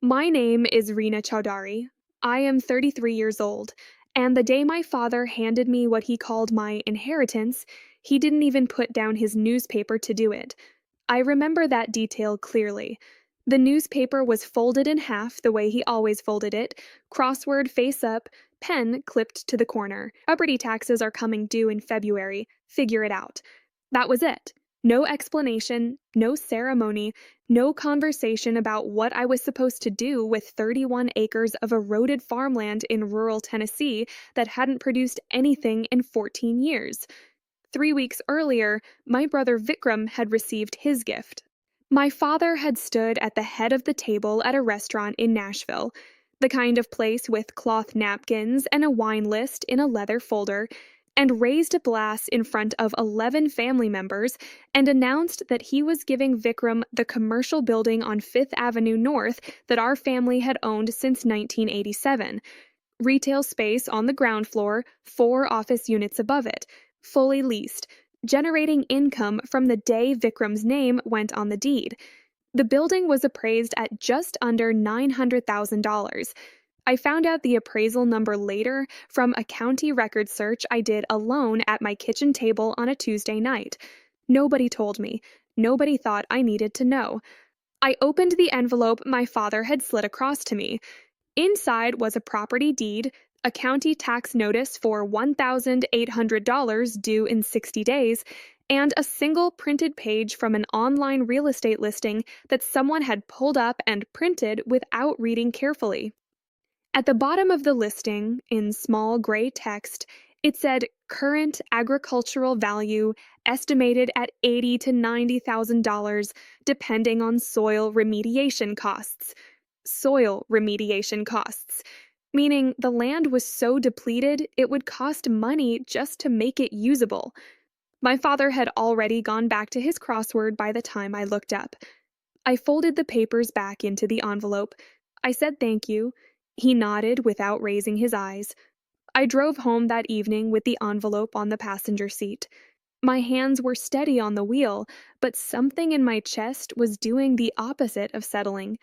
My name is Reena Chowdhury. I am 33 years old, and the day my father handed me what he called my inheritance, he didn't even put down his newspaper to do it. I remember that detail clearly. The newspaper was folded in half the way he always folded it, crossword face up, pen clipped to the corner. Property taxes are coming due in February. Figure it out. That was it. No explanation, no ceremony, no conversation about what I was supposed to do with 31 acres of eroded farmland in rural Tennessee that hadn't produced anything in 14 years. 3 weeks earlier, my brother Vikram had received his gift. My father had stood at the head of the table at a restaurant in Nashville, the kind of place with cloth napkins and a wine list in a leather folder, and raised a glass in front of 11 family members and announced that he was giving Vikram the commercial building on Fifth Avenue North that our family had owned since 1987. Retail space on the ground floor, 4 office units above it, fully leased, generating income from the day Vikram's name went on the deed. The building was appraised at just under $900,000. I found out the appraisal number later from a county record search I did alone at my kitchen table on a Tuesday night. Nobody told me. Nobody thought I needed to know. I opened the envelope my father had slid across to me. Inside was a property deed, a county tax notice for $1,800 due in 60 days, and a single printed page from an online real estate listing that someone had pulled up and printed without reading carefully. At the bottom of the listing, in small gray text, it said current agricultural value estimated at $80,000 to $90,000, depending on soil remediation costs. Soil remediation costs, meaning the land was so depleted it would cost money just to make it usable. My father had already gone back to his crossword by the time I looked up. I folded the papers back into the envelope. I said thank you. He nodded without raising his eyes. I drove home that evening with the envelope on the passenger seat. My hands were steady on the wheel, but something in my chest was doing the opposite of settling.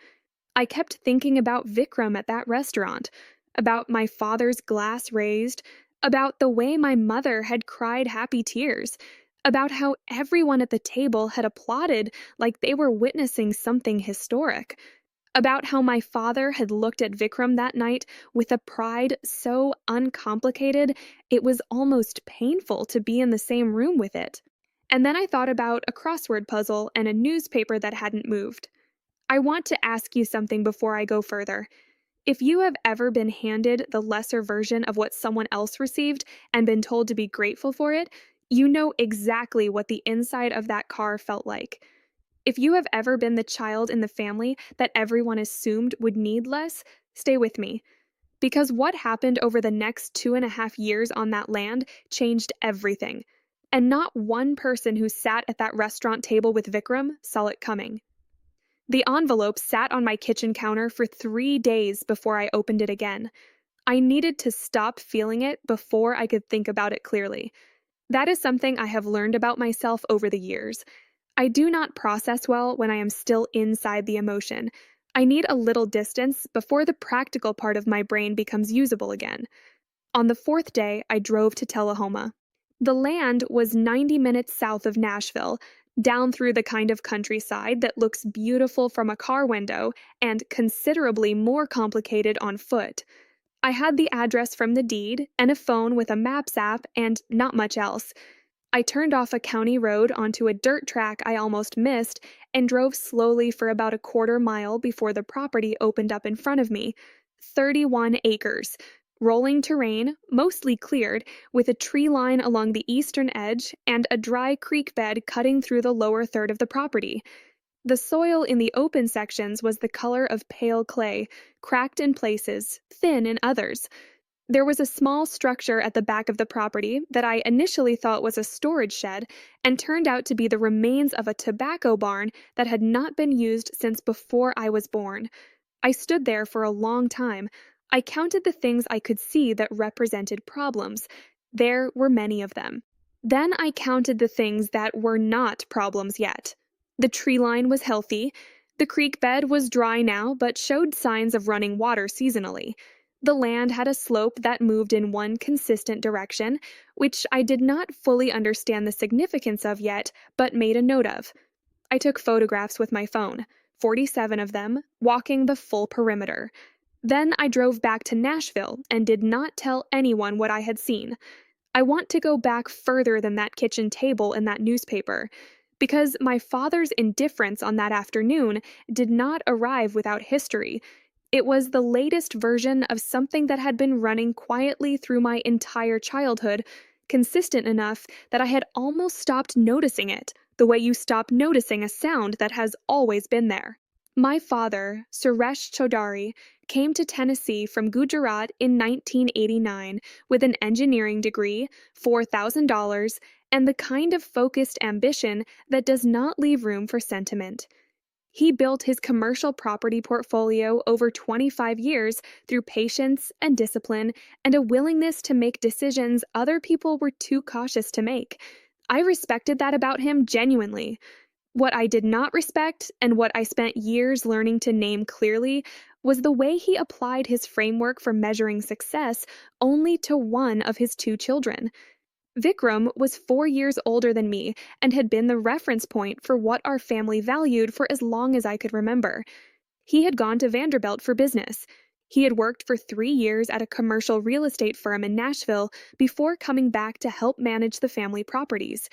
I kept thinking about Vikram at that restaurant, about my father's glass raised, about the way my mother had cried happy tears, about how everyone at the table had applauded like they were witnessing something historic, about how my father had looked at Vikram that night with a pride so uncomplicated it was almost painful to be in the same room with it. And then I thought about a crossword puzzle and a newspaper that hadn't moved. I want to ask you something before I go further. If you have ever been handed the lesser version of what someone else received and been told to be grateful for it, you know exactly what the inside of that car felt like. If you have ever been the child in the family that everyone assumed would need less, stay with me. Because what happened over the next 2.5 years on that land changed everything. And not one person who sat at that restaurant table with Vikram saw it coming. The envelope sat on my kitchen counter for 3 days before I opened it again. I needed to stop feeling it before I could think about it clearly. That is something I have learned about myself over the years. I do not process well when I am still inside the emotion. I need a little distance before the practical part of my brain becomes usable again. On the 4th day, I drove to Tullahoma. The land was 90 minutes south of Nashville, down through the kind of countryside that looks beautiful from a car window and considerably more complicated on foot. I had the address from the deed and a phone with a Maps app and not much else. I turned off a county road onto a dirt track I almost missed and drove slowly for about a quarter mile before the property opened up in front of me. 31 acres. Rolling terrain, mostly cleared, with a tree line along the eastern edge and a dry creek bed cutting through the lower third of the property. The soil in the open sections was the color of pale clay, cracked in places, thin in others. There was a small structure at the back of the property that I initially thought was a storage shed and turned out to be the remains of a tobacco barn that had not been used since before I was born. I stood there for a long time. I counted the things I could see that represented problems. There were many of them. Then I counted the things that were not problems yet. The tree line was healthy. The creek bed was dry now but showed signs of running water seasonally. The land had a slope that moved in one consistent direction, which I did not fully understand the significance of yet, but made a note of. I took photographs with my phone, 47 of them, walking the full perimeter. Then I drove back to Nashville and did not tell anyone what I had seen. I want to go back further than that kitchen table in that newspaper, because my father's indifference on that afternoon did not arrive without history. It was the latest version of something that had been running quietly through my entire childhood, consistent enough that I had almost stopped noticing it, the way you stop noticing a sound that has always been there. My father, Suresh Chaudhary, came to Tennessee from Gujarat in 1989 with an engineering degree, $4,000, and the kind of focused ambition that does not leave room for sentiment. He built his commercial property portfolio over 25 years through patience and discipline and a willingness to make decisions other people were too cautious to make. I respected that about him genuinely. What I did not respect, and what I spent years learning to name clearly, was the way he applied his framework for measuring success only to one of his two children. Vikram was 4 years older than me and had been the reference point for what our family valued for as long as I could remember. He had gone to Vanderbilt for business. He had worked for 3 years at a commercial real estate firm in Nashville before coming back to help manage the family properties.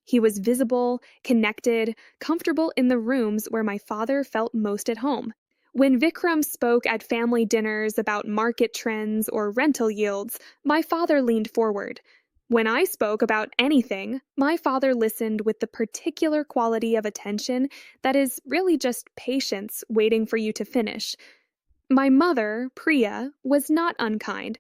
He was visible, connected, comfortable in the rooms where my father felt most at home. When Vikram spoke at family dinners about market trends or rental yields, my father leaned forward. When I spoke about anything, my father listened with the particular quality of attention that is really just patience waiting for you to finish. My mother, Priya, was not unkind.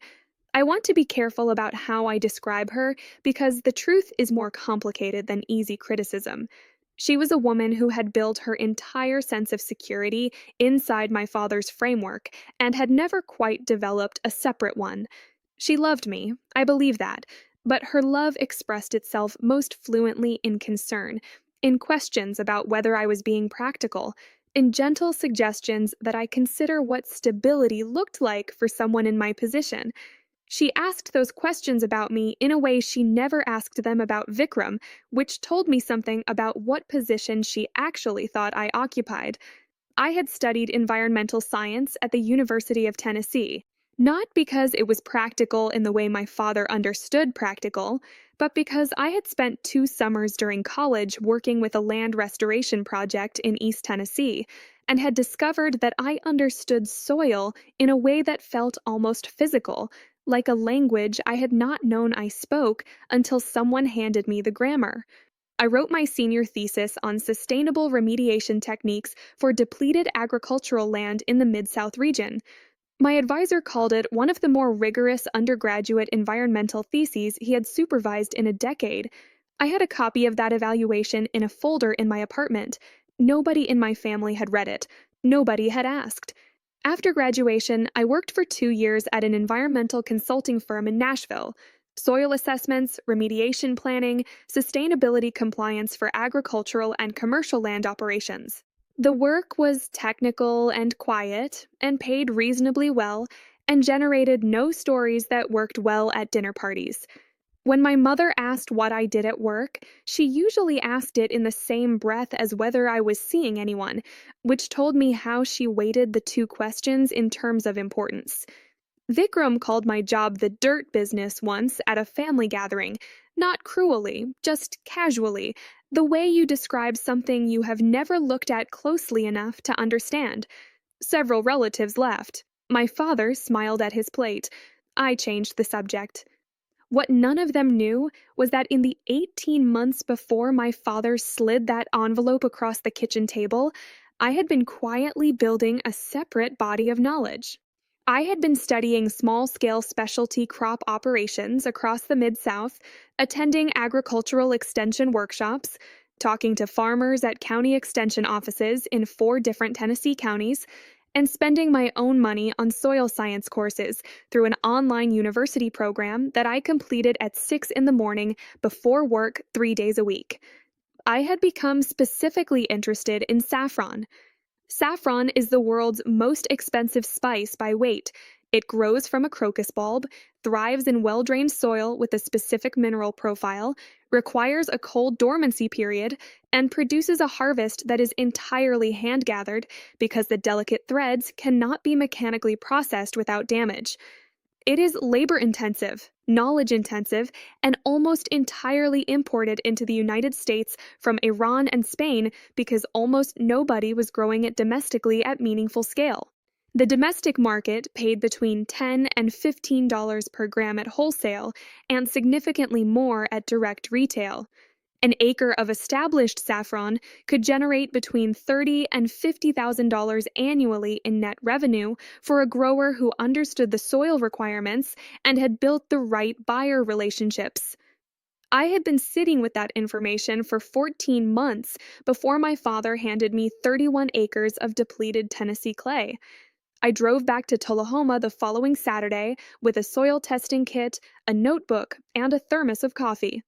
I want to be careful about how I describe her because the truth is more complicated than easy criticism. She was a woman who had built her entire sense of security inside my father's framework and had never quite developed a separate one. She loved me, I believe that, but her love expressed itself most fluently in concern, in questions about whether I was being practical, in gentle suggestions that I consider what stability looked like for someone in my position. She asked those questions about me in a way she never asked them about Vikram, which told me something about what position she actually thought I occupied. I had studied environmental science at the University of Tennessee, not because it was practical in the way my father understood practical, but because I had spent 2 summers during college working with a land restoration project in East Tennessee, and had discovered that I understood soil in a way that felt almost physical, like a language I had not known I spoke until someone handed me the grammar. I wrote my senior thesis on sustainable remediation techniques for depleted agricultural land in the Mid-South region. My advisor called it one of the more rigorous undergraduate environmental theses he had supervised in a decade. I had a copy of that evaluation in a folder in my apartment. Nobody in my family had read it. Nobody had asked. After graduation, I worked for 2 years at an environmental consulting firm in Nashville. Soil assessments, remediation planning, sustainability compliance for agricultural and commercial land operations. The work was technical and quiet, and paid reasonably well, and generated no stories that worked well at dinner parties. When my mother asked what I did at work, she usually asked it in the same breath as whether I was seeing anyone, which told me how she weighted the two questions in terms of importance. Vikram called my job the dirt business once at a family gathering, not cruelly, just casually, the way you describe something you have never looked at closely enough to understand. Several relatives laughed. My father smiled at his plate. I changed the subject. What none of them knew was that in the 18 months before my father slid that envelope across the kitchen table, I had been quietly building a separate body of knowledge. I had been studying small-scale specialty crop operations across the Mid-South, attending agricultural extension workshops, talking to farmers at county extension offices in 4 different Tennessee counties, and spending my own money on soil science courses through an online university program that I completed at 6 in the morning before work 3 days a week. I had become specifically interested in saffron. Saffron is the world's most expensive spice by weight. It grows from a crocus bulb, thrives in well drained soil with a specific mineral profile, requires a cold dormancy period, and produces a harvest that is entirely hand gathered because the delicate threads cannot be mechanically processed without damage. It is labor intensive, knowledge intensive, and almost entirely imported into the United States from Iran and Spain because almost nobody was growing it domestically at meaningful scale. The domestic market paid between $10 and $15 per gram at wholesale and significantly more at direct retail. An acre of established saffron could generate between $30,000 and $50,000 annually in net revenue for a grower who understood the soil requirements and had built the right buyer relationships. I had been sitting with that information for 14 months before my father handed me 31 acres of depleted Tennessee clay. I drove back to Tullahoma the following Saturday with a soil testing kit, a notebook, and a thermos of coffee.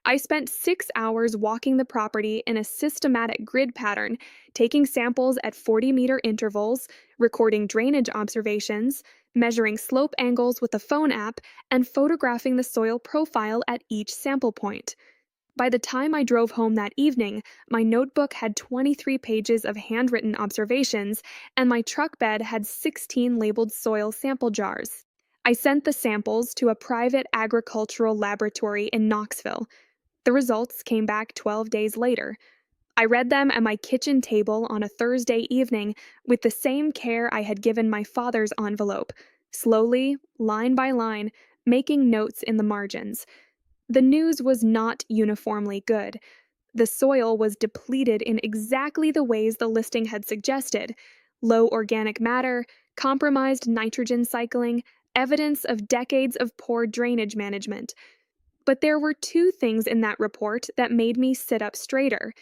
I spent 6 hours walking the property in a systematic grid pattern, taking samples at 40-meter intervals, recording drainage observations, measuring slope angles with a phone app, and photographing the soil profile at each sample point. By the time I drove home that evening, my notebook had 23 pages of handwritten observations, and my truck bed had 16 labeled soil sample jars. I sent the samples to a private agricultural laboratory in Knoxville. The results came back 12 days later. I read them at my kitchen table on a Thursday evening with the same care I had given my father's envelope, slowly, line by line, making notes in the margins. The news was not uniformly good. The soil was depleted in exactly the ways the listing had suggested: low organic matter, compromised nitrogen cycling, evidence of decades of poor drainage management. But there were two things in that report that made me sit up straighter.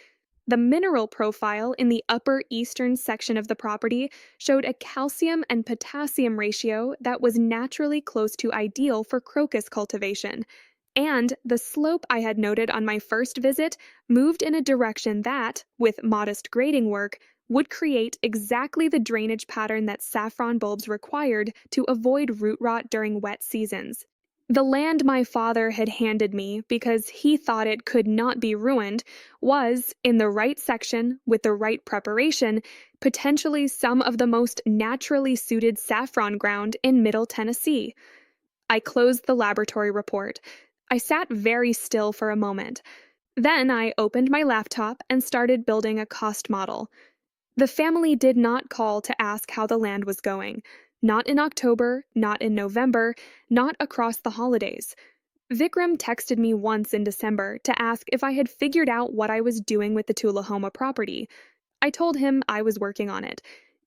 The mineral profile in the upper eastern section of the property showed a calcium and potassium ratio that was naturally close to ideal for crocus cultivation. And the slope I had noted on my first visit moved in a direction that, with modest grading work, would create exactly the drainage pattern that saffron bulbs required to avoid root rot during wet seasons. The land my father had handed me because he thought it could not be ruined was, in the right section with the right preparation, potentially some of the most naturally suited saffron ground in Middle Tennessee. I closed the laboratory report. I sat very still for a moment. Then I opened my laptop and started building a cost model. The family did not call to ask how the land was going. Not in October, not in November, not across the holidays. Vikram texted me once in December to ask if I had figured out what I was doing with the Tullahoma property. I told him I was working on it.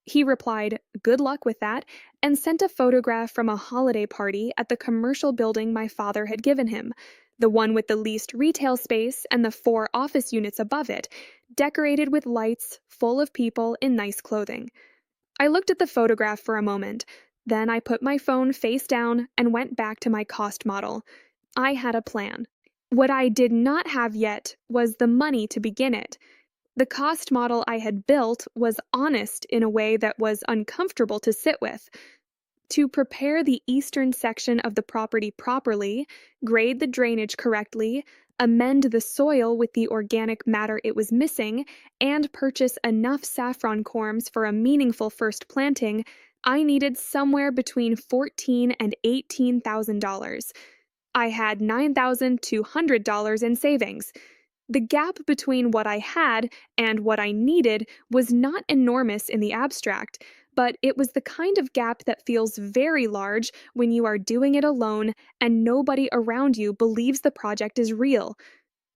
He replied, "Good luck with that," and sent a photograph from a holiday party at the commercial building my father had given him, the one with the leased retail space and the 4 office units above it, decorated with lights, full of people in nice clothing. I looked at the photograph for a moment. Then I put my phone face down and went back to my cost model. I had a plan. What I did not have yet was the money to begin it. The cost model I had built was honest in a way that was uncomfortable to sit with. To prepare the eastern section of the property properly, grade the drainage correctly, amend the soil with the organic matter it was missing, and purchase enough saffron corms for a meaningful first planting, I needed somewhere between $14,000 and $18,000. I had $9,200 in savings. The gap between what I had and what I needed was not enormous in the abstract, but it was the kind of gap that feels very large when you are doing it alone and nobody around you believes the project is real.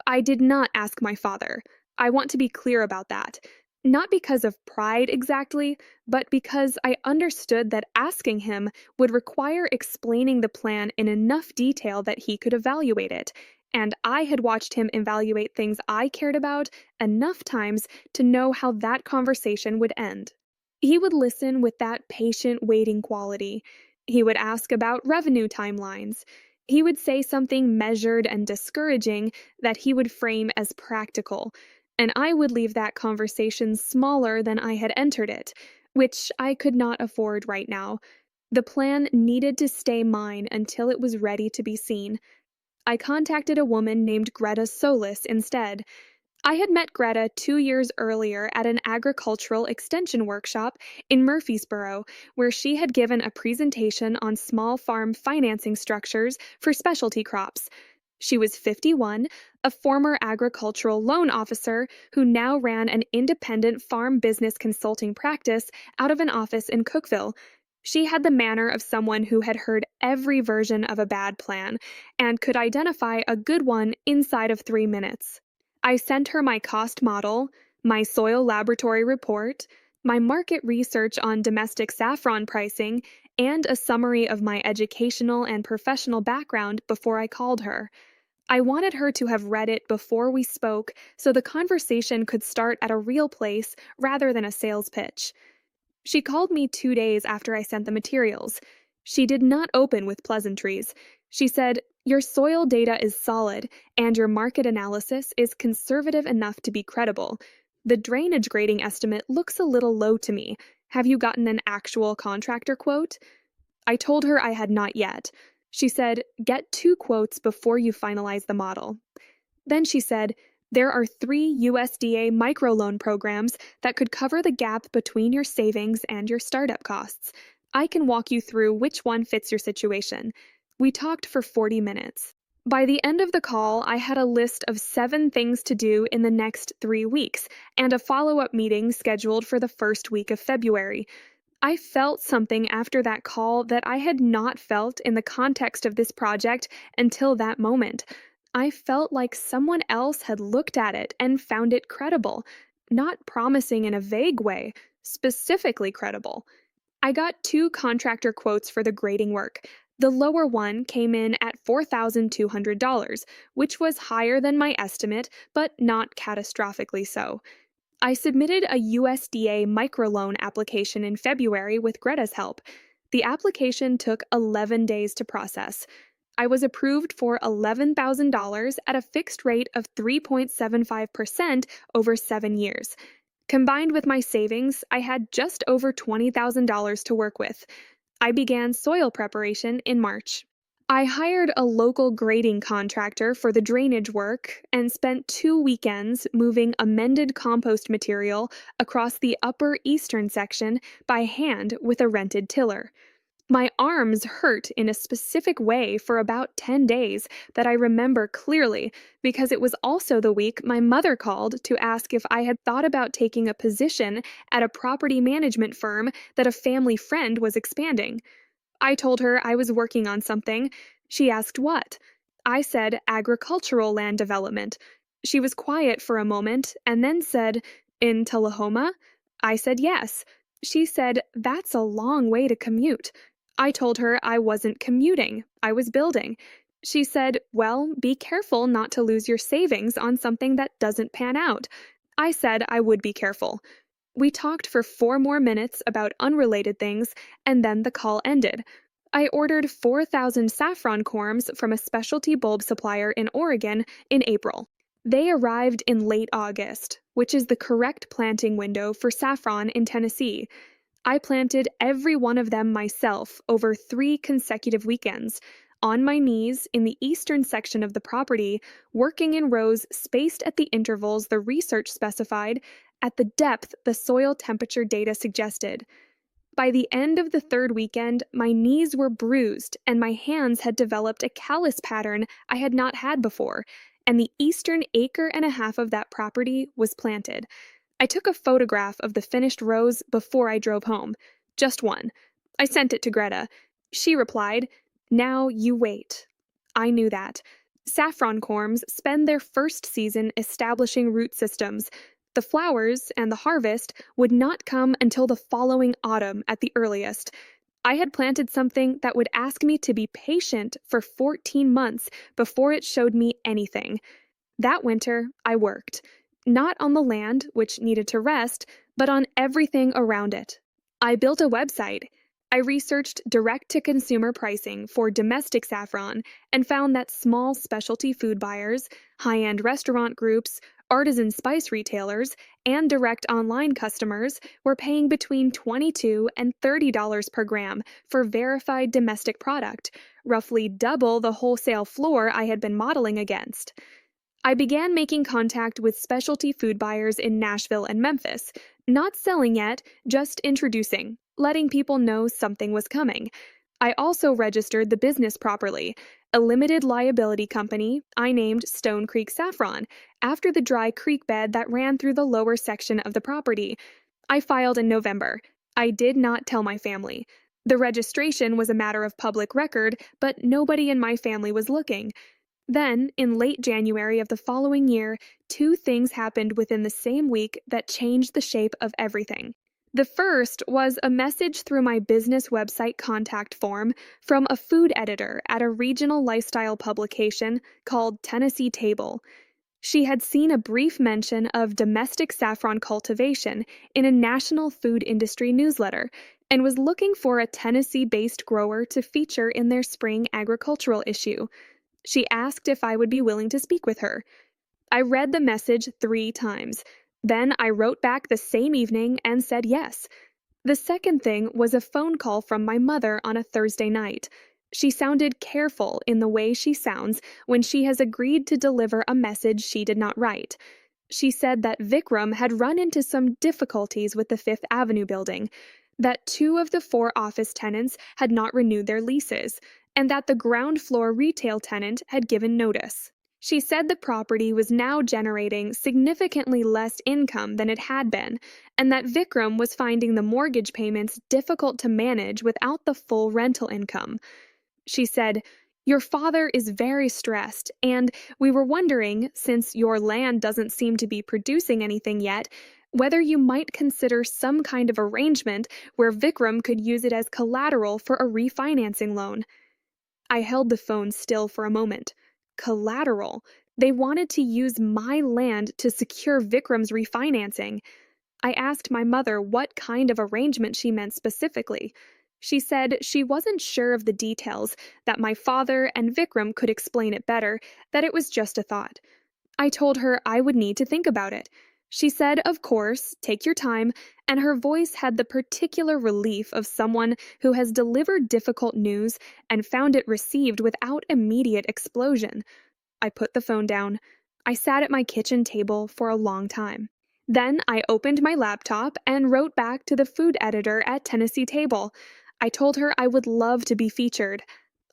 I did not ask my father. I want to be clear about that. Not because of pride exactly, but because I understood that asking him would require explaining the plan in enough detail that he could evaluate it, and I had watched him evaluate things I cared about enough times to know how that conversation would end. He would listen with that patient waiting quality. He would ask about revenue timelines. He would say something measured and discouraging that he would frame as practical. and I would leave that conversation smaller than I had entered it, which I could not afford right now. The plan needed to stay mine until it was ready to be seen. I contacted a woman named Greta Solis instead. I had met Greta 2 years earlier at an agricultural extension workshop in Murfreesboro, where she had given a presentation on small farm financing structures for specialty crops. She was 51, a former agricultural loan officer who now ran an independent farm business consulting practice out of an office in Cookeville. She had the manner of someone who had heard every version of a bad plan and could identify a good one inside of 3 minutes. I sent her my cost model, my soil laboratory report, my market research on domestic saffron pricing, and a summary of my educational and professional background before I called her. I wanted her to have read it before we spoke so the conversation could start at a real place rather than a sales pitch. She called me 2 days after I sent the materials. She did not open with pleasantries. She said, "Your soil data is solid, and your market analysis is conservative enough to be credible. The drainage grading estimate looks a little low to me. Have you gotten an actual contractor quote?" I told her I had not yet. She said, "Get 2 quotes before you finalize the model." Then she said, "There are 3 USDA microloan programs that could cover the gap between your savings and your startup costs. I can walk you through which one fits your situation." We talked for 40 minutes. By the end of the call, I had a list of 7 things to do in the next 3 weeks and a follow-up meeting scheduled for the first week of February. I felt something after that call that I had not felt in the context of this project until that moment. I felt like someone else had looked at it and found it credible, not promising in a vague way, specifically credible. I got 2 contractor quotes for the grading work. The lower one came in at $4,200, which was higher than my estimate, but not catastrophically so. I submitted a USDA microloan application in February with Greta's help. The application took 11 days to process. I was approved for $11,000 at a fixed rate of 3.75% over 7 years. Combined with my savings, I had just over $20,000 to work with. I began soil preparation in March. I hired a local grading contractor for the drainage work and spent 2 weekends moving amended compost material across the upper eastern section by hand with a rented tiller. My arms hurt in a specific way for about 10 days that I remember clearly because it was also the week my mother called to ask if I had thought about taking a position at a property management firm that a family friend was expanding. I told her I was working on something. She asked what. I said agricultural land development. She was quiet for a moment and then said, "In Tullahoma?" I said yes. She said, "That's a long way to commute." I told her I wasn't commuting, I was building. She said, "Well, be careful not to lose your savings on something that doesn't pan out." I said I would be careful. We talked for 4 more minutes about unrelated things, and then the call ended. I ordered 4,000 saffron corms from a specialty bulb supplier in Oregon in April. They arrived in late August, which is the correct planting window for saffron in Tennessee. I planted every one of them myself over 3 consecutive weekends, on my knees in the eastern section of the property, working in rows spaced at the intervals the research specified, at the depth the soil temperature data suggested. By the end of the 3rd weekend, my knees were bruised and my hands had developed a callus pattern I had not had before, and the eastern acre and a half of that property was planted. I took a photograph of the finished rows before I drove home. Just one. I sent it to Greta. She replied, "Now you wait." I knew that. Saffron corms spend their first season establishing root systems. The flowers and the harvest would not come until the following autumn at the earliest. I had planted something that would ask me to be patient for 14 months before it showed me anything. That winter, I worked. Not on the land, which needed to rest, but on everything around it. I built a website. I researched direct-to-consumer pricing for domestic saffron and found that small specialty food buyers, high-end restaurant groups, Artisan spice retailers and direct online customers were paying between $22 and $30 per gram for verified domestic product, roughly double the wholesale floor I had been modeling against. I began making contact with specialty food buyers in Nashville and Memphis, not selling yet, just introducing, letting people know something was coming. I also registered the business properly, a limited liability company I named Stone Creek Saffron, after the dry creek bed that ran through the lower section of the property. I filed in November. I did not tell my family. The registration was a matter of public record, but nobody in my family was looking. Then, in late January of the following year, two things happened within the same week that changed the shape of everything. The first was a message through my business website contact form from a food editor at a regional lifestyle publication called Tennessee Table. She had seen a brief mention of domestic saffron cultivation in a national food industry newsletter and was looking for a Tennessee-based grower to feature in their spring agricultural issue. She asked if I would be willing to speak with her. I read the message 3 times. Then I wrote back the same evening and said yes. The second thing was a phone call from my mother on a Thursday night. She sounded careful in the way she sounds when she has agreed to deliver a message she did not write. She said that Vikram had run into some difficulties with the Fifth Avenue building, that 2 of the 4 office tenants had not renewed their leases, and that the ground floor retail tenant had given notice. She said the property was now generating significantly less income than it had been, and that Vikram was finding the mortgage payments difficult to manage without the full rental income. She said, "Your father is very stressed, and we were wondering, since your land doesn't seem to be producing anything yet, whether you might consider some kind of arrangement where Vikram could use it as collateral for a refinancing loan." I held the phone still for a moment. Collateral. They wanted to use my land to secure Vikram's refinancing. I asked my mother what kind of arrangement she meant specifically. She said she wasn't sure of the details, that my father and Vikram could explain it better, that it was just a thought. I told her I would need to think about it. She said, of course, take your time, and her voice had the particular relief of someone who has delivered difficult news and found it received without immediate explosion. I put the phone down. I sat at my kitchen table for a long time. Then I opened my laptop and wrote back to the food editor at Tennessee Table. I told her I would love to be featured.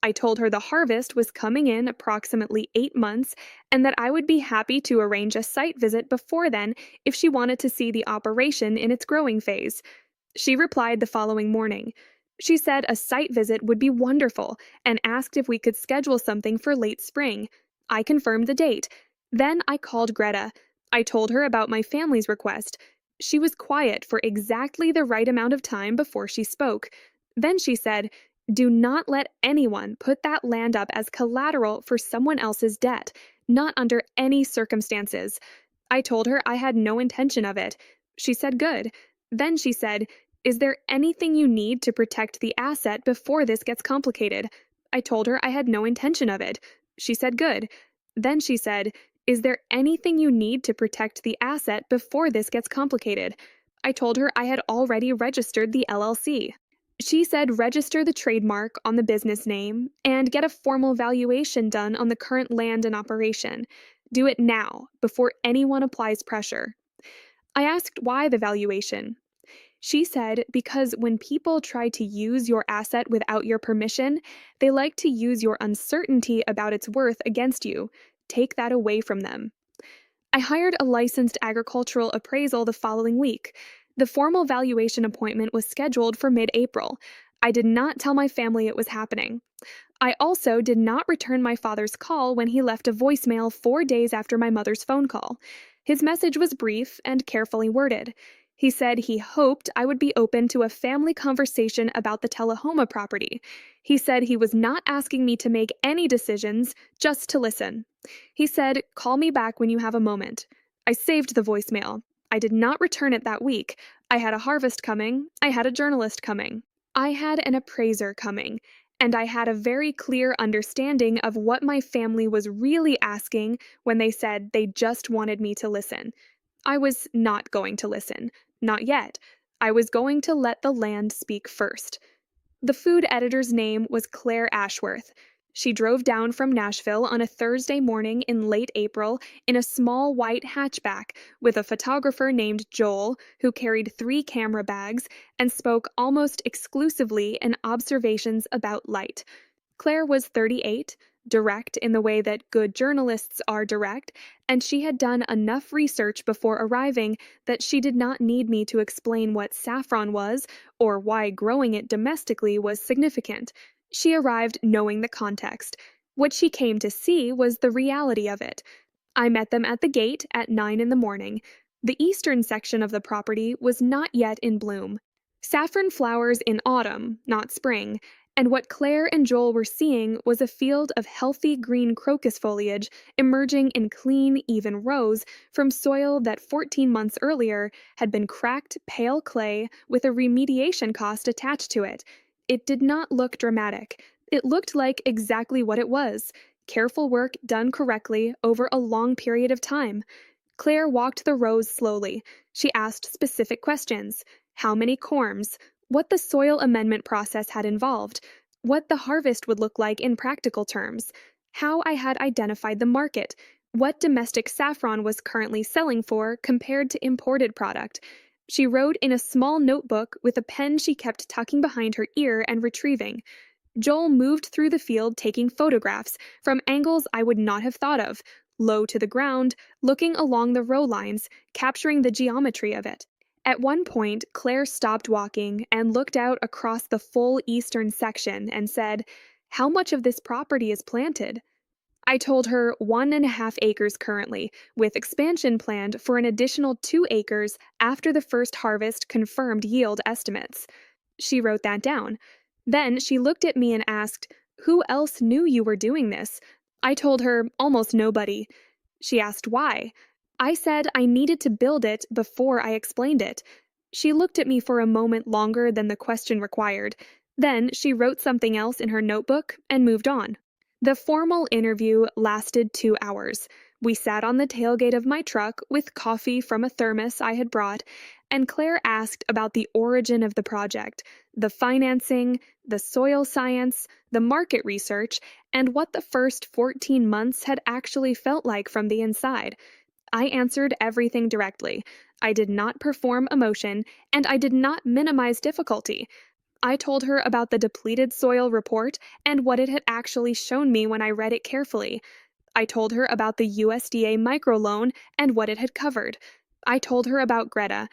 I told her the harvest was coming in approximately 8 months and that I would be happy to arrange a site visit before then if she wanted to see the operation in its growing phase. She replied the following morning. She said a site visit would be wonderful and asked if we could schedule something for late spring. I confirmed the date. Then I called Greta. I told her about my family's request. She was quiet for exactly the right amount of time before she spoke. Then she said, "Do not let anyone put that land up as collateral for someone else's debt, not under any circumstances." I told her I had no intention of it. She said good. Then she said, "Is there anything you need to protect the asset before this gets complicated?" I told her I had no intention of it. She said good. Then she said, "Is there anything you need to protect the asset before this gets complicated?" I told her I had already registered the LLC. She said register the trademark on the business name and get a formal valuation done on the current land in operation. Do it now, before anyone applies pressure. I asked why the valuation. She said because when people try to use your asset without your permission, they like to use your uncertainty about its worth against you. Take that away from them. I hired a licensed agricultural appraisal the following week. The formal valuation appointment was scheduled for mid-April. I did not tell my family it was happening. I also did not return my father's call when he left a voicemail 4 days after my mother's phone call. His message was brief and carefully worded. He said he hoped I would be open to a family conversation about the Tullahoma property. He said he was not asking me to make any decisions, just to listen. He said, "Call me back when you have a moment." I saved the voicemail. I did not return it that week. I had a harvest coming. I had a journalist coming. I had an appraiser coming. and I had a very clear understanding of what my family was really asking when they said they just wanted me to listen. I was not going to listen. Not yet. I was going to let the land speak first. The food editor's name was Claire Ashworth. She drove down from Nashville on a Thursday morning in late April in a small white hatchback with a photographer named Joel who carried 3 camera bags and spoke almost exclusively in observations about light. Claire was 38, direct in the way that good journalists are direct, and she had done enough research before arriving that she did not need me to explain what saffron was or why growing it domestically was significant. She arrived knowing the context. What she came to see was the reality of it. I met them at the gate at 9 in the morning. The eastern section of the property was not yet in bloom. Saffron flowers in autumn, not spring, and what Claire and Joel were seeing was a field of healthy green crocus foliage emerging in clean, even rows from soil that 14 months earlier had been cracked pale clay with a remediation cost attached to it. It did not look dramatic. It looked like exactly what it was: careful work done correctly over a long period of time. Claire walked the rows slowly. She asked specific questions: how many corms, what the soil amendment process had involved, what the harvest would look like in practical terms, how I had identified the market, what domestic saffron was currently selling for compared to imported product. She wrote in a small notebook with a pen she kept tucking behind her ear and retrieving. Joel moved through the field taking photographs from angles I would not have thought of, low to the ground, looking along the row lines, capturing the geometry of it. At one point, Claire stopped walking and looked out across the full eastern section and said, "How much of this property is planted?" I told her 1.5 acres currently, with expansion planned for an additional 2 acres after the first harvest confirmed yield estimates. She wrote that down. Then she looked at me and asked, "Who else knew you were doing this?" I told her, "Almost nobody." She asked why. I said I needed to build it before I explained it. She looked at me for a moment longer than the question required. Then she wrote something else in her notebook and moved on. The formal interview lasted 2 hours. We sat on the tailgate of my truck with coffee from a thermos I had brought, and Claire asked about the origin of the project, the financing, the soil science, the market research, and what the first 14 months had actually felt like from the inside. I answered everything directly. I did not perform emotion, and I did not minimize difficulty. I told her about the depleted soil report and what it had actually shown me when I read it carefully. I told her about the USDA microloan and what it had covered. I told her about Greta.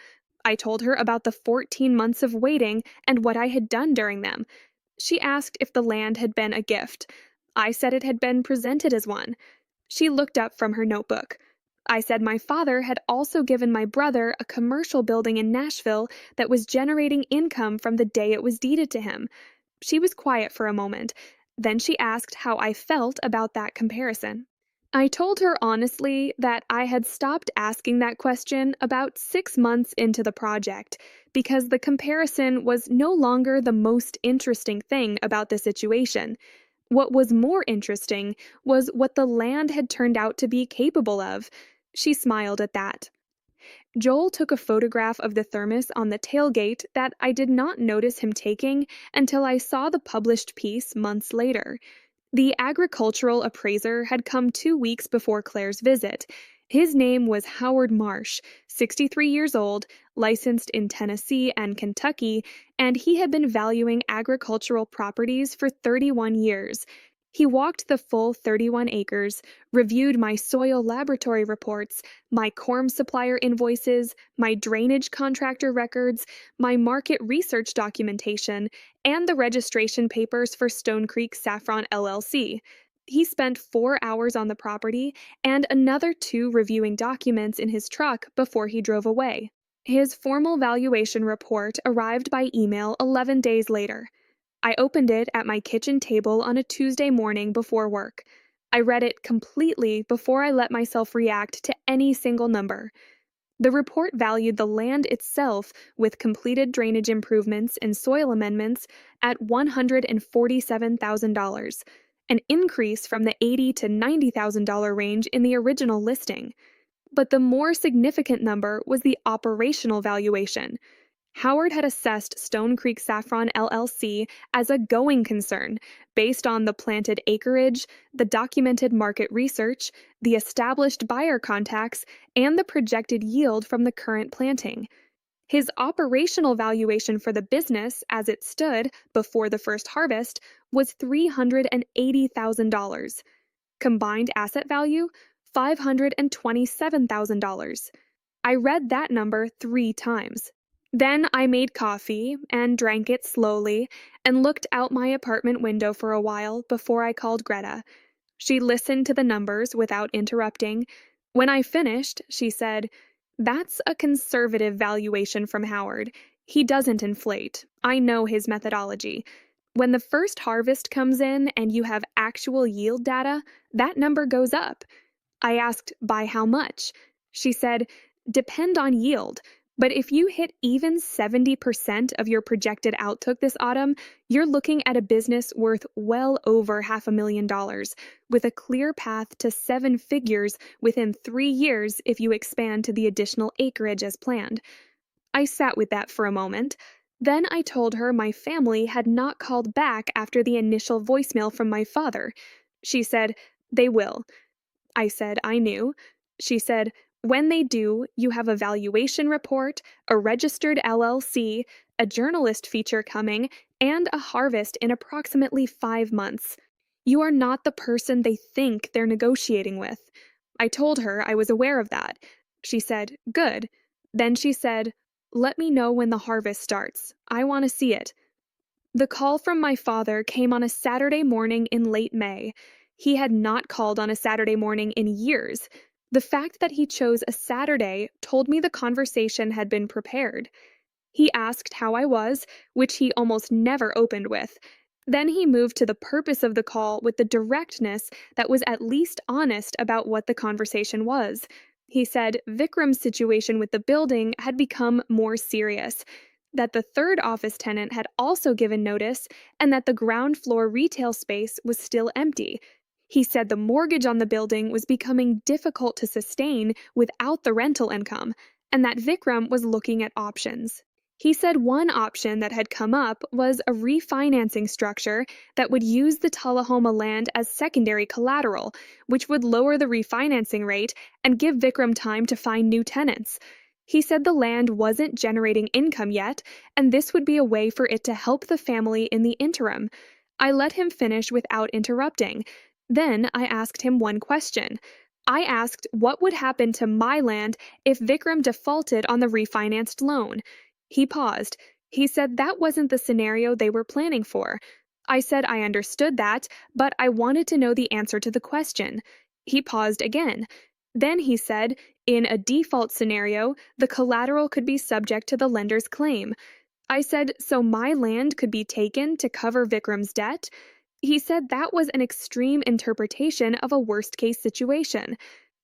I told her about the 14 months of waiting and what I had done during them. She asked if the land had been a gift. I said it had been presented as one. She looked up from her notebook. I said my father had also given my brother a commercial building in Nashville that was generating income from the day it was deeded to him. She was quiet for a moment. Then she asked how I felt about that comparison. I told her honestly that I had stopped asking that question about 6 months into the project, because the comparison was no longer the most interesting thing about the situation. What was more interesting was what the land had turned out to be capable of. She smiled at that. Joel took a photograph of the thermos on the tailgate that I did not notice him taking until I saw the published piece months later. The agricultural appraiser had come 2 weeks before Claire's visit. His name was Howard Marsh, 63 years old, licensed in Tennessee and Kentucky, and he had been valuing agricultural properties for 31 years. He walked the full 31 acres, reviewed my soil laboratory reports, my corm supplier invoices, my drainage contractor records, my market research documentation, and the registration papers for Stone Creek Saffron LLC. He spent 4 hours on the property and another 2 reviewing documents in his truck before he drove away. His formal valuation report arrived by email 11 days later. I opened it at my kitchen table on a Tuesday morning before work. I read it completely before I let myself react to any single number. The report valued the land itself, with completed drainage improvements and soil amendments, at $147,000, an increase from the $80,000 to $90,000 range in the original listing. But the more significant number was the operational valuation. Howard had assessed Stone Creek Saffron LLC as a going concern based on the planted acreage, the documented market research, the established buyer contacts, and the projected yield from the current planting. His operational valuation for the business, as it stood before the first harvest, was $380,000. Combined asset value, $527,000. I read that number 3 times. Then I made coffee and drank it slowly and looked out my apartment window for a while before I called Greta. She listened to the numbers without interrupting. When I finished, she said, "That's a conservative valuation from Howard. He doesn't inflate. I know his methodology. When the first harvest comes in and you have actual yield data, that number goes up." I asked, "By how much?" She said, "Depend on yield. But if you hit even 70% of your projected output this autumn, you're looking at a business worth well over $500,000, with a clear path to 7 figures within 3 years if you expand to the additional acreage as planned." I sat with that for a moment. Then I told her my family had not called back after the initial voicemail from my father. She said, "They will." I said I knew. She said, "When they do, you have a valuation report, a registered LLC, a journalist feature coming, and a harvest in approximately 5 months. You are not the person they think they're negotiating with." I told her I was aware of that. She said, "Good." Then she said, "Let me know when the harvest starts. I want to see it." The call from my father came on a Saturday morning in late May. He had not called on a Saturday morning in years. The fact that he chose a Saturday told me the conversation had been prepared. He asked how I was, which he almost never opened with. Then he moved to the purpose of the call with the directness that was at least honest about what the conversation was. He said Vikram's situation with the building had become more serious, that the third office tenant had also given notice, and that the ground floor retail space was still empty. He said the mortgage on the building was becoming difficult to sustain without the rental income, and that Vikram was looking at options. He said one option that had come up was a refinancing structure that would use the Tullahoma land as secondary collateral, which would lower the refinancing rate and give Vikram time to find new tenants. He said the land wasn't generating income yet, and this would be a way for it to help the family in the interim. I let him finish without interrupting. Then I asked him one question. I asked what would happen to my land if Vikram defaulted on the refinanced loan. He paused. He said that wasn't the scenario they were planning for. I said I understood that, but I wanted to know the answer to the question. He paused again. Then he said, in a default scenario, the collateral could be subject to the lender's claim. I said, so my land could be taken to cover Vikram's debt? He said that was an extreme interpretation of a worst-case situation.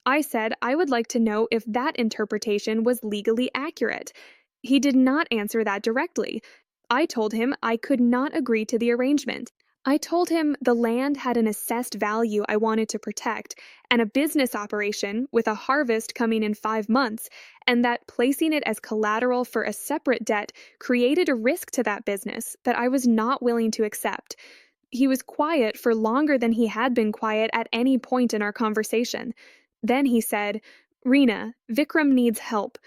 I said I would like to know if that interpretation was legally accurate. He did not answer that directly. I told him I could not agree to the arrangement. I told him the land had an assessed value I wanted to protect, and a business operation with a harvest coming in 5 months, and that placing it as collateral for a separate debt created a risk to that business that I was not willing to accept. He was quiet for longer than he had been quiet at any point in our conversation. Then he said, "Rena, Vikram needs help."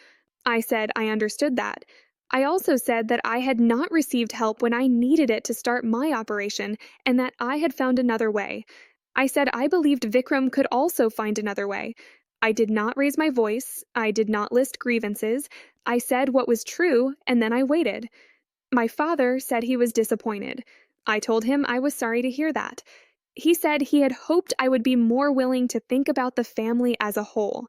I said I understood that. I also said that I had not received help when I needed it to start my operation, and that I had found another way. I said I believed Vikram could also find another way. I did not raise my voice. I did not list grievances. I said what was true, and then I waited. My father said he was disappointed. I told him I was sorry to hear that. He said he had hoped I would be more willing to think about the family as a whole.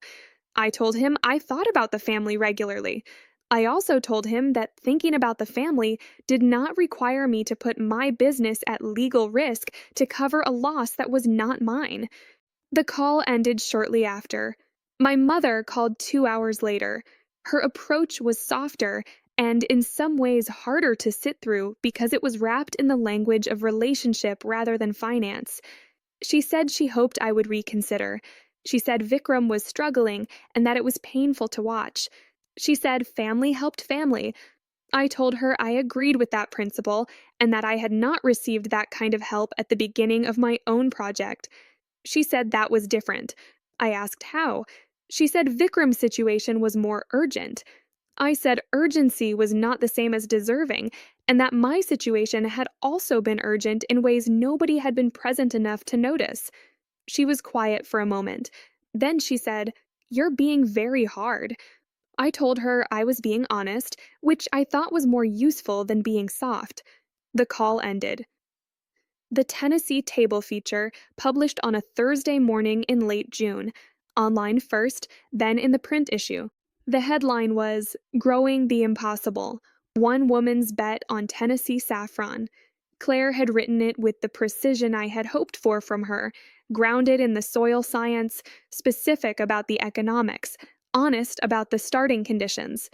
I told him I thought about the family regularly. I also told him that thinking about the family did not require me to put my business at legal risk to cover a loss that was not mine. The call ended shortly after. My mother called 2 hours later. Her approach was softer and in some ways harder to sit through because it was wrapped in the language of relationship rather than finance. She said she hoped I would reconsider. She said Vikram was struggling and that it was painful to watch. She said family helped family. I told her I agreed with that principle and that I had not received that kind of help at the beginning of my own project. She said that was different. I asked how. She said Vikram's situation was more urgent. I said urgency was not the same as deserving, and that my situation had also been urgent in ways nobody had been present enough to notice. She was quiet for a moment. Then she said, "You're being very hard." I told her I was being honest, which I thought was more useful than being soft. The call ended. The Tennessee Table feature, published on a Thursday morning in late June, online first, then in the print issue. The headline was Growing the Impossible, One Woman's Bet on Tennessee Saffron. Claire had written it with the precision I had hoped for from her, grounded in the soil science, specific about the economics, honest about the starting conditions.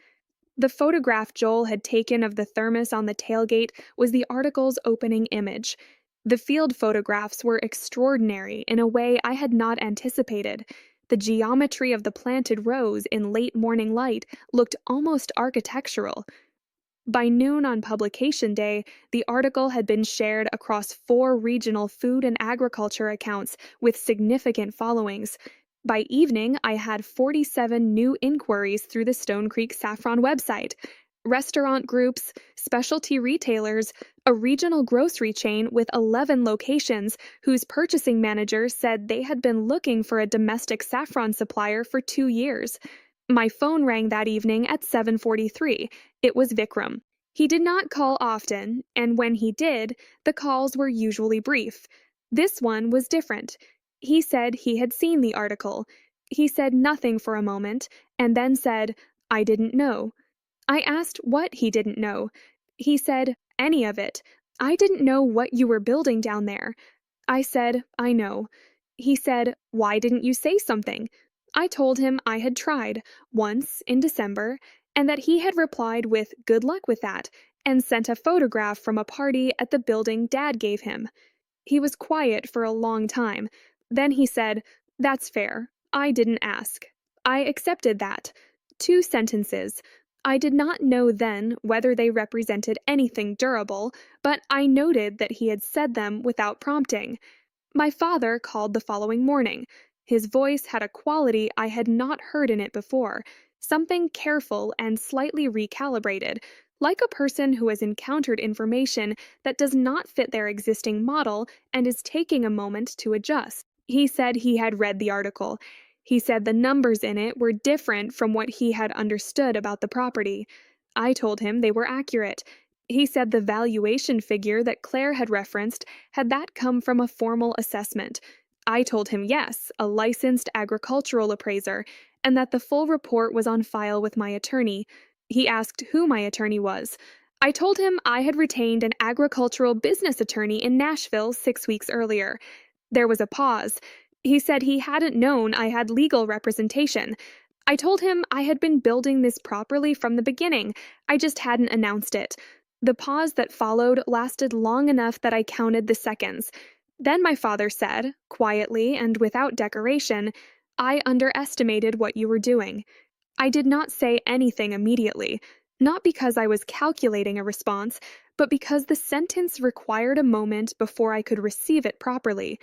The photograph Joel had taken of the thermos on the tailgate was the article's opening image. The field photographs were extraordinary in a way I had not anticipated. The geometry of the planted rows in late morning light looked almost architectural. By noon on publication day, the article had been shared across 4 regional food and agriculture accounts with significant followings. By evening, I had 47 new inquiries through the Stone Creek Saffron website. Restaurant groups, specialty retailers, a regional grocery chain with 11 locations whose purchasing manager said they had been looking for a domestic saffron supplier for 2 years. My phone rang that evening at 7:43. It was Vikram. He did not call often, and when he did, the calls were usually brief. This one was different. He said he had seen the article. He said nothing for a moment, and then said, "I didn't know." I asked what he didn't know. He said, "Any of it. I didn't know what you were building down there." I said, "I know." He said, "Why didn't you say something?" I told him I had tried, once, in December, and that he had replied with "good luck with that," and sent a photograph from a party at the building Dad gave him. He was quiet for a long time. Then he said, "That's fair. I didn't ask." I accepted that. 2 sentences. I did not know then whether they represented anything durable, but I noted that he had said them without prompting. My father called the following morning. His voice had a quality I had not heard in it before, something careful and slightly recalibrated, like a person who has encountered information that does not fit their existing model and is taking a moment to adjust. He said he had read the article. He said the numbers in it were different from what he had understood about the property. I told him they were accurate. He said the valuation figure that Claire had referenced had that come from a formal assessment. I told him yes, a licensed agricultural appraiser, and that the full report was on file with my attorney. He asked who my attorney was. I told him I had retained an agricultural business attorney in Nashville 6 weeks earlier. There was a pause. He said he hadn't known I had legal representation. I told him I had been building this properly from the beginning. I just hadn't announced it. The pause that followed lasted long enough that I counted the seconds. Then my father said, quietly and without decoration, "I underestimated what you were doing." I did not say anything immediately, not because I was calculating a response, but because the sentence required a moment before I could receive it properly.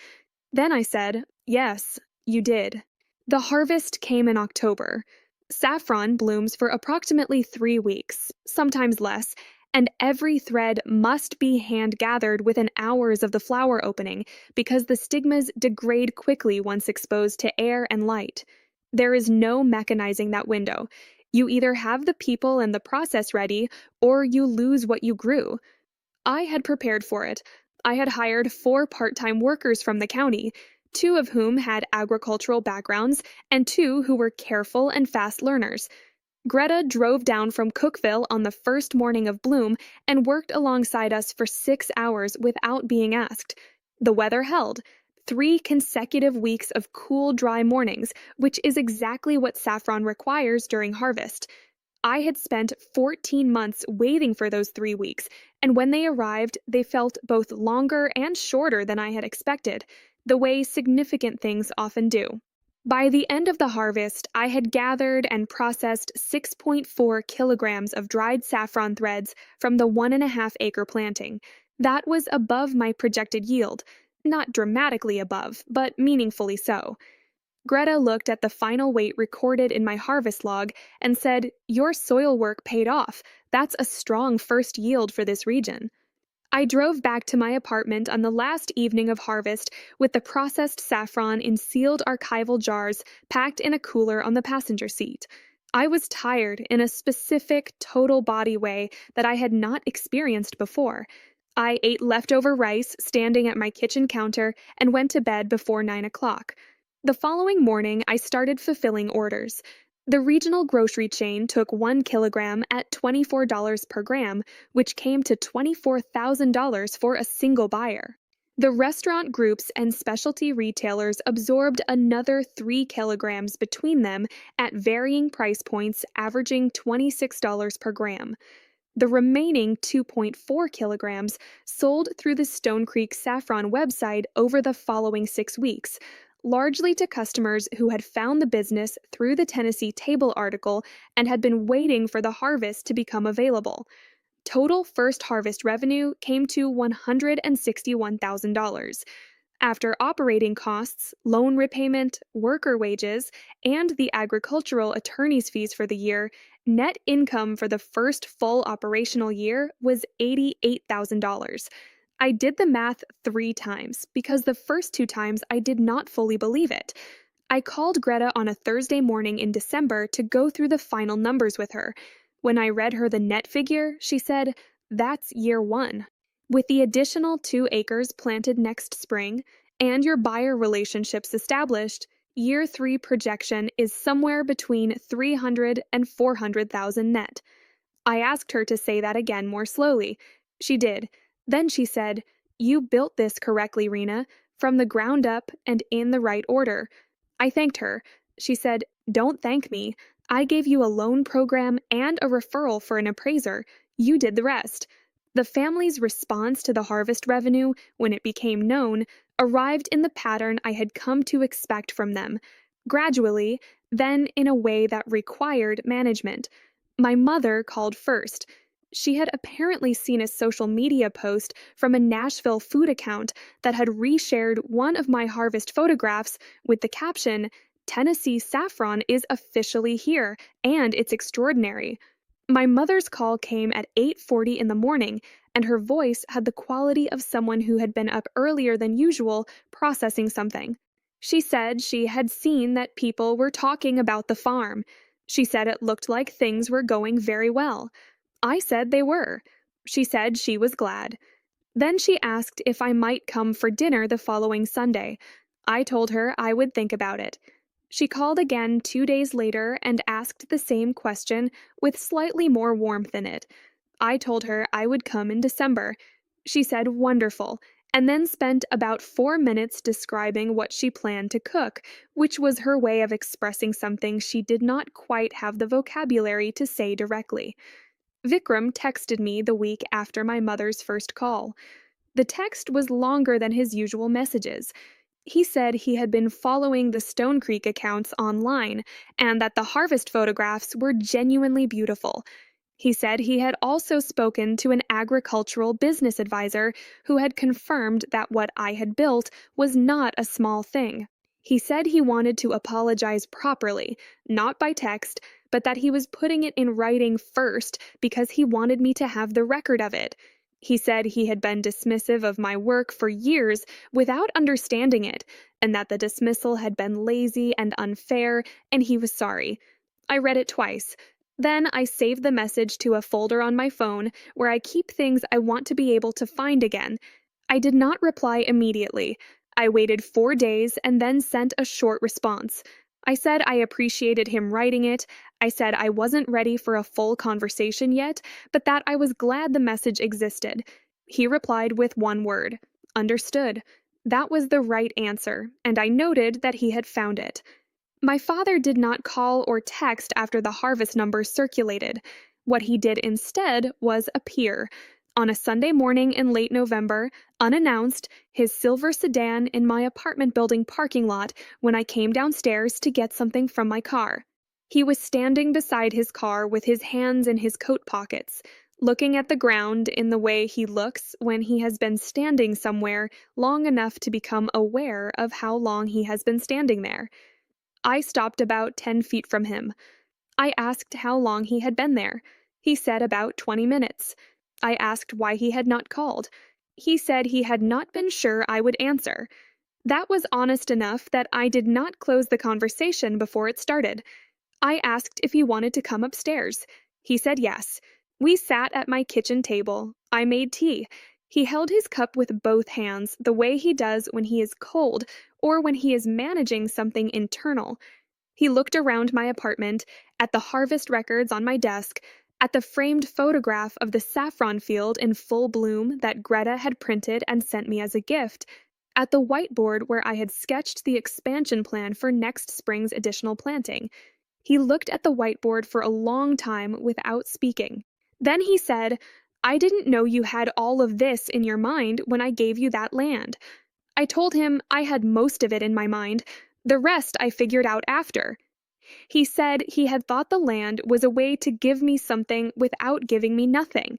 Then I said, "Yes, you did." The harvest came in October. Saffron blooms for approximately 3 weeks, sometimes less, and every thread must be hand-gathered within hours of the flower opening because the stigmas degrade quickly once exposed to air and light. There is no mechanizing that window. You either have the people and the process ready, or you lose what you grew. I had prepared for it. I had hired 4 part-time workers from the county, 2 of whom had agricultural backgrounds and 2 who were careful and fast learners. Greta drove down from Cookville on the first morning of bloom and worked alongside us for 6 hours without being asked. The weather held. 3 consecutive weeks of cool, dry mornings, which is exactly what saffron requires during harvest. I had spent 14 months waiting for those 3 weeks, and when they arrived, they felt both longer and shorter than I had expected, the way significant things often do. By the end of the harvest, I had gathered and processed 6.4 kilograms of dried saffron threads from the 1.5 acre planting. That was above my projected yield, not dramatically above, but meaningfully so. Greta looked at the final weight recorded in my harvest log and said, "Your soil work paid off. That's a strong first yield for this region." I drove back to my apartment on the last evening of harvest with the processed saffron in sealed archival jars packed in a cooler on the passenger seat. I was tired in a specific total body way that I had not experienced before. I ate leftover rice standing at my kitchen counter and went to bed before 9 o'clock. The following morning, I started fulfilling orders. The regional grocery chain took 1 kilogram at $24 per gram, which came to $24,000 for a single buyer. The restaurant groups and specialty retailers absorbed another 3 kilograms between them at varying price points, averaging $26 per gram. The remaining 2.4 kilograms sold through the Stone Creek Saffron website over the following 6 weeks, largely to customers who had found the business through the Tennessee Table article and had been waiting for the harvest to become available. Total first harvest revenue came to $161,000. After operating costs, loan repayment, worker wages, and the agricultural attorney's fees for the year, net income for the first full operational year was $88,000. I did the math 3 times because the first 2 times I did not fully believe it. I called Greta on a Thursday morning in December to go through the final numbers with her. When I read her the net figure, she said, "That's year 1. With the additional 2 acres planted next spring and your buyer relationships established, year 3 projection is somewhere between 300 and 400,000 net." I asked her to say that again more slowly. She did. Then she said, "You built this correctly, Rena, from the ground up and in the right order." I thanked her. She said, "Don't thank me. I gave you a loan program and a referral for an appraiser. You did the rest." The family's response to the harvest revenue, when it became known, arrived in the pattern I had come to expect from them. Gradually, then in a way that required management. My mother called first. She had apparently seen a social media post from a Nashville food account that had reshared one of my harvest photographs with the caption, "Tennessee saffron is officially here, and it's extraordinary." My mother's call came at 8:40 in the morning, and her voice had the quality of someone who had been up earlier than usual processing something. She said she had seen that people were talking about the farm. She said it looked like things were going very well. I said they were. She said she was glad. Then she asked if I might come for dinner the following Sunday. I told her I would think about it. She called again 2 days later and asked the same question with slightly more warmth in it. I told her I would come in December. She said wonderful, and then spent about 4 minutes describing what she planned to cook, which was her way of expressing something she did not quite have the vocabulary to say directly. Vikram texted me the week after my mother's first call. The text was longer than his usual messages. He said he had been following the Stone Creek accounts online and that the harvest photographs were genuinely beautiful. He said he had also spoken to an agricultural business advisor who had confirmed that what I had built was not a small thing. He said he wanted to apologize properly, not by text, but that he was putting it in writing first because he wanted me to have the record of it. He said he had been dismissive of my work for years without understanding it, and that the dismissal had been lazy and unfair, and he was sorry. I read it twice. Then I saved the message to a folder on my phone where I keep things I want to be able to find again. I did not reply immediately. I waited 4 days and then sent a short response. I said I appreciated him writing it. I said I wasn't ready for a full conversation yet, but that I was glad the message existed. He replied with one word, "Understood." That was the right answer, and I noted that he had found it. My father did not call or text after the harvest numbers circulated. What he did instead was appear. On a Sunday morning in late November, unannounced, his silver sedan in my apartment building parking lot when I came downstairs to get something from my car. He was standing beside his car with his hands in his coat pockets, looking at the ground in the way he looks when he has been standing somewhere long enough to become aware of how long he has been standing there. I stopped about 10 feet from him. I asked how long he had been there. He said about 20 minutes. I asked why he had not called. He said he had not been sure I would answer. That was honest enough that I did not close the conversation before it started. I asked if he wanted to come upstairs. He said yes. We sat at my kitchen table. I made tea. He held his cup with both hands, the way he does when he is cold or when he is managing something internal. He looked around my apartment, at the harvest records on my desk, at the framed photograph of the saffron field in full bloom that Greta had printed and sent me as a gift, at the whiteboard where I had sketched the expansion plan for next spring's additional planting. He looked at the whiteboard for a long time without speaking. Then he said, "I didn't know you had all of this in your mind when I gave you that land." I told him I had most of it in my mind. The rest I figured out after. He said he had thought the land was a way to give me something without giving me nothing.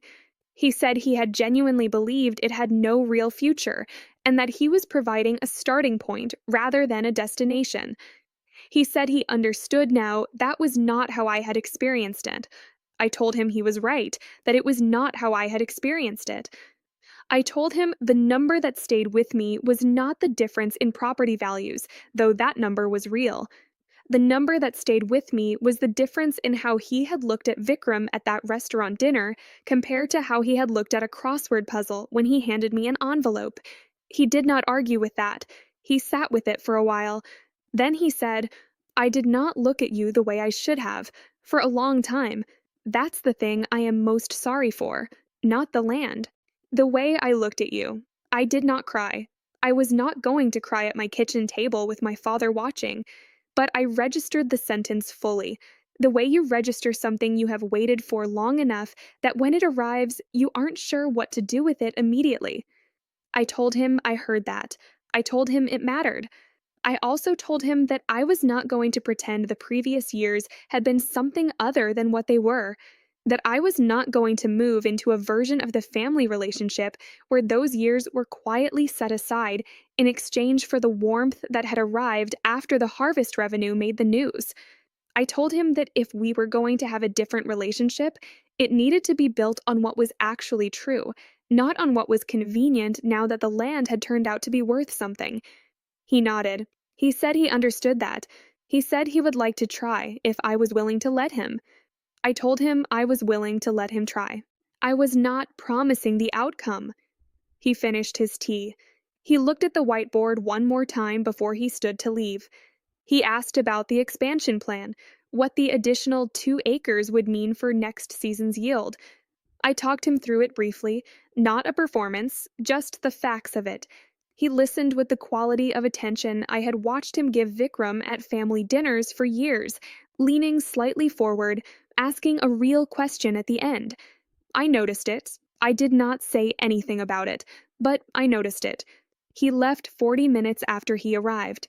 He said he had genuinely believed it had no real future, and that he was providing a starting point rather than a destination. He said he understood now that was not how I had experienced it. I told him he was right, that it was not how I had experienced it. I told him the number that stayed with me was not the difference in property values, though that number was real. The number that stayed with me was the difference in how he had looked at Vikram at that restaurant dinner compared to how he had looked at a crossword puzzle when he handed me an envelope. He did not argue with that. He sat with it for a while. Then he said, "I did not look at you the way I should have, for a long time. That's the thing I am most sorry for, not the land. The way I looked at you. I did not cry. I was not going to cry at my kitchen table with my father watching. But I registered the sentence fully, the way you register something you have waited for long enough that when it arrives, you aren't sure what to do with it immediately." I told him I heard that. I told him it mattered. I also told him that I was not going to pretend the previous years had been something other than what they were, that I was not going to move into a version of the family relationship where those years were quietly set aside in exchange for the warmth that had arrived after the harvest revenue made the news. I told him that if we were going to have a different relationship, it needed to be built on what was actually true, not on what was convenient now that the land had turned out to be worth something. He nodded. He said he understood that. He said he would like to try if I was willing to let him. I told him I was willing to let him try. I was not promising the outcome. He finished his tea. He looked at the whiteboard one more time before he stood to leave. He asked about the expansion plan, what the additional 2 acres would mean for next season's yield. I talked him through it briefly, not a performance, just the facts of it. He listened with the quality of attention I had watched him give Vikram at family dinners for years, leaning slightly forward, asking a real question at the end. I noticed it. I did not say anything about it, but I noticed it. He left 40 minutes after he arrived.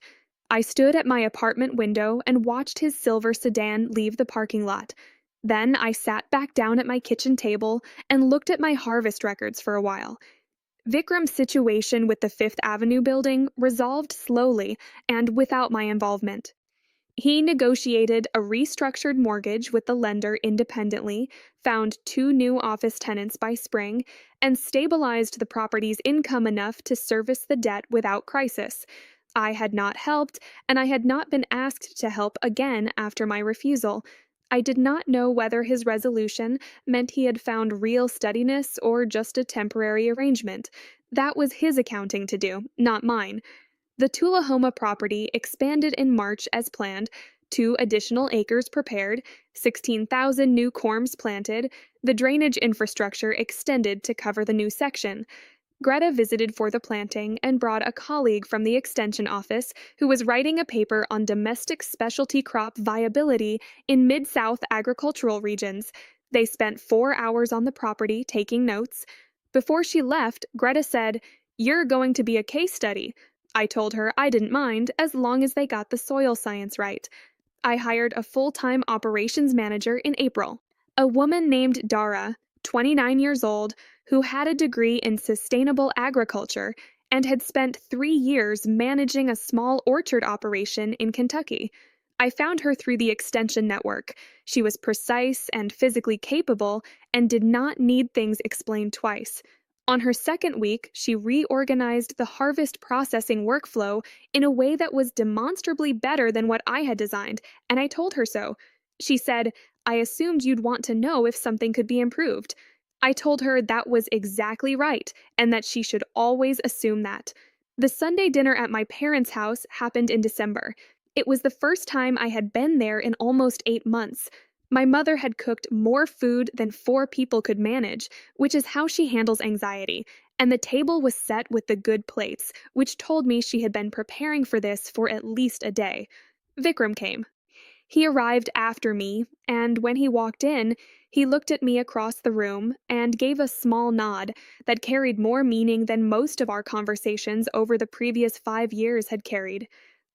I stood at my apartment window and watched his silver sedan leave the parking lot. Then I sat back down at my kitchen table and looked at my harvest records for a while. Vikram's situation with the Fifth Avenue building resolved slowly and without my involvement. He negotiated a restructured mortgage with the lender independently, found 2 new office tenants by spring, and stabilized the property's income enough to service the debt without crisis. I had not helped, and I had not been asked to help again after my refusal. I did not know whether his resolution meant he had found real steadiness or just a temporary arrangement. That was his accounting to do, not mine. The Tullahoma property expanded in March as planned, 2 additional acres prepared, 16,000 new corms planted, the drainage infrastructure extended to cover the new section. Greta visited for the planting and brought a colleague from the extension office who was writing a paper on domestic specialty crop viability in Mid South agricultural regions. They spent 4 hours on the property taking notes. Before she left, Greta said, "You're going to be a case study." I told her I didn't mind as long as they got the soil science right. I hired a full-time operations manager in April, a woman named Dara, 29 years old, who had a degree in sustainable agriculture and had spent 3 years managing a small orchard operation in Kentucky. I found her through the Extension Network. She was precise and physically capable and did not need things explained twice. On her second week, she reorganized the harvest processing workflow in a way that was demonstrably better than what I had designed, and I told her so. She said, "I assumed you'd want to know if something could be improved." I told her that was exactly right, and that she should always assume that. The Sunday dinner at my parents' house happened in December. It was the first time I had been there in almost 8 months. My mother had cooked more food than 4 people could manage, which is how she handles anxiety, and the table was set with the good plates, which told me she had been preparing for this for at least a day. Vikram came. He arrived after me, and when he walked in, he looked at me across the room and gave a small nod that carried more meaning than most of our conversations over the previous 5 years had carried.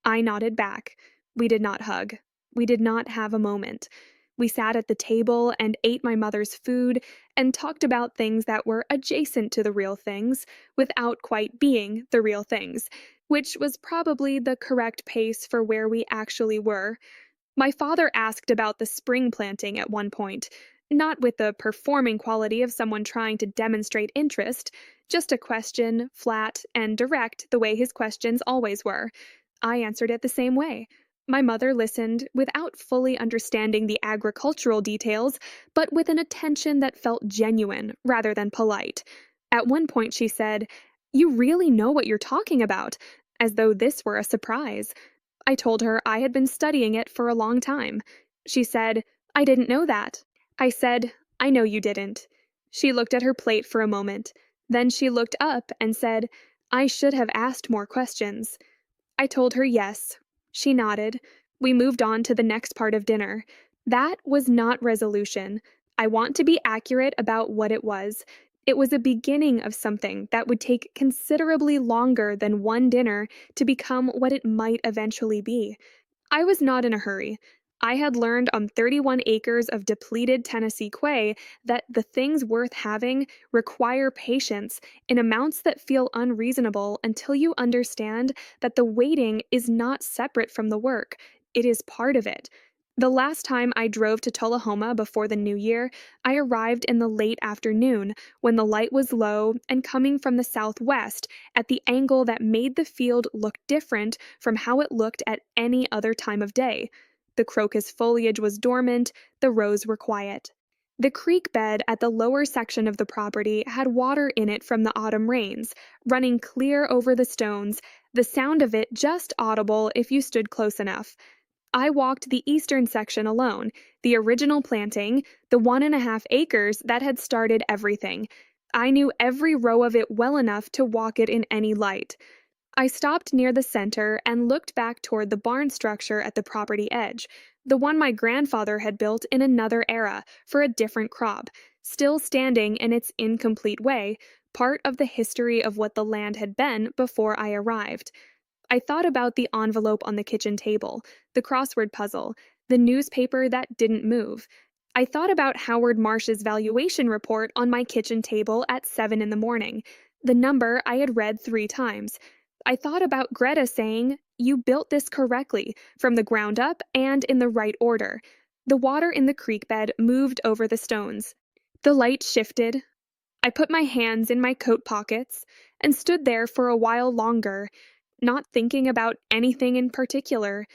I nodded back. We did not hug. We did not have a moment. We sat at the table and ate my mother's food and talked about things that were adjacent to the real things without quite being the real things, which was probably the correct pace for where we actually were. My father asked about the spring planting at one point, not with the performing quality of someone trying to demonstrate interest, just a question, flat and direct the way his questions always were. I answered it the same way. My mother listened without fully understanding the agricultural details, but with an attention that felt genuine rather than polite. At one point she said, "You really know what you're talking about," as though this were a surprise. I told her I had been studying it for a long time. She said, "I didn't know that." I said, "I know you didn't." She looked at her plate for a moment. Then she looked up and said, "I should have asked more questions." I told her yes. She nodded. We moved on to the next part of dinner. That was not resolution. I want to be accurate about what it was. It was a beginning of something that would take considerably longer than one dinner to become what it might eventually be. I was not in a hurry. I had learned on 31 acres of depleted Tennessee quay that the things worth having require patience in amounts that feel unreasonable until you understand that the waiting is not separate from the work, it is part of it. The last time I drove to Tullahoma before the new year, I arrived in the late afternoon when the light was low and coming from the southwest at the angle that made the field look different from how it looked at any other time of day. The crocus foliage was dormant, the rows were quiet. The creek bed at the lower section of the property had water in it from the autumn rains, running clear over the stones, the sound of it just audible if you stood close enough. I walked the eastern section alone, the original planting, the 1.5 acres that had started everything. I knew every row of it well enough to walk it in any light. I stopped near the center and looked back toward the barn structure at the property edge, the one my grandfather had built in another era for a different crop, still standing in its incomplete way, part of the history of what the land had been before I arrived. I thought about the envelope on the kitchen table, the crossword puzzle, the newspaper that didn't move. I thought about Howard Marsh's valuation report on my kitchen table at 7 in the morning, the number I had read 3 times. I thought about Greta saying, "You built this correctly, from the ground up and in the right order." The water in the creek bed moved over the stones. The light shifted. I put my hands in my coat pockets and stood there for a while longer, not thinking about anything in particular,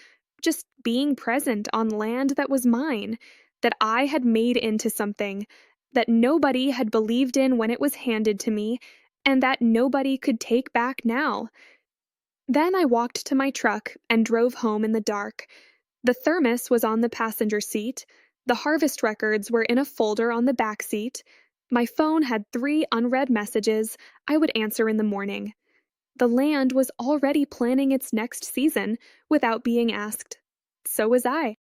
just being present on land that was mine, that I had made into something, that nobody had believed in when it was handed to me, and that nobody could take back now. Then I walked to my truck and drove home in the dark. The thermos was on the passenger seat, the harvest records were in a folder on the back seat. My phone had 3 unread messages I would answer in the morning. The land was already planning its next season without being asked. So was I.